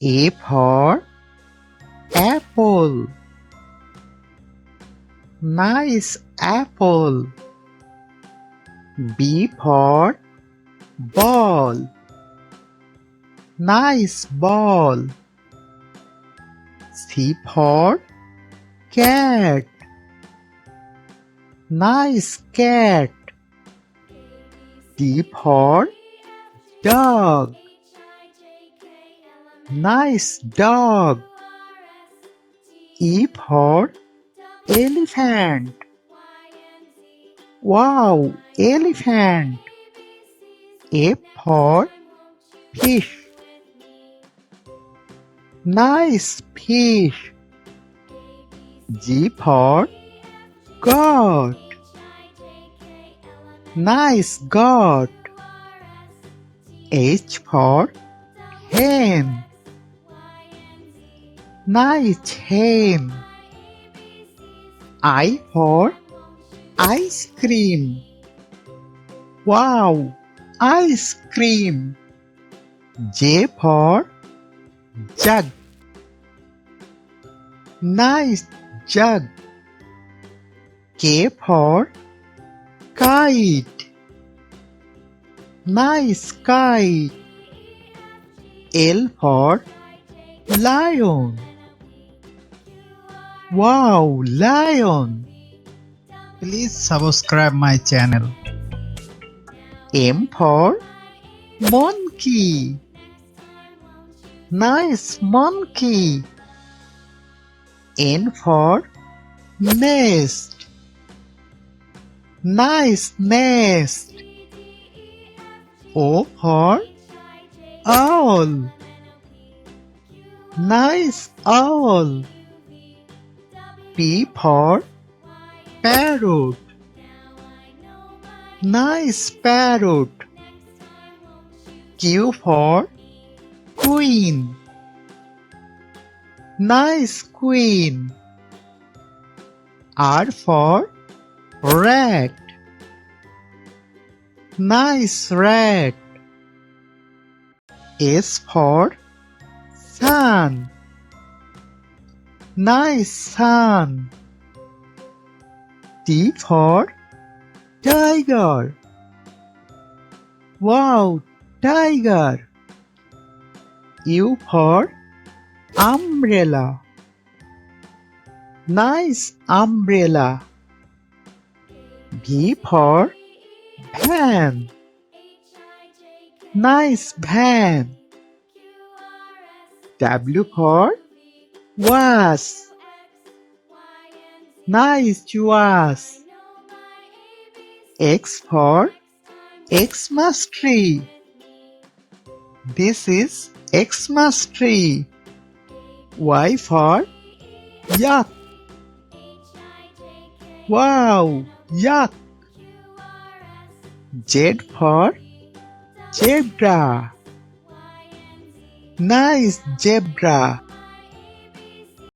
A for apple. Nice apple. B for ball. Nice ball. C for cat. Nice cat. D for dog. Nice dog. E for elephant. Wow, elephant. F for fish. Nice fish. G for goat. Nice goat. H for hen. Nice hen. I for ice cream. Wow, ice cream. J for jug. Nice jug. K for kite. Nice kite. L for lion. Wow, lion. Please subscribe my channel. M for monkey. Nice monkey. N for nest. Nice nest. O for owl. Nice owl. P for parrot. Nice parrot. Q for queen. Nice queen. R for rat. Nice rat. S for sun. Nice sun. T for tiger. Wow, tiger. U for umbrella. Nice umbrella. V for van. Nice van. W for vase. Nice vase. X for Xmas tree. This is Xmas tree. Y for yak. Wow, yak. Z for zebra. Nice zebra.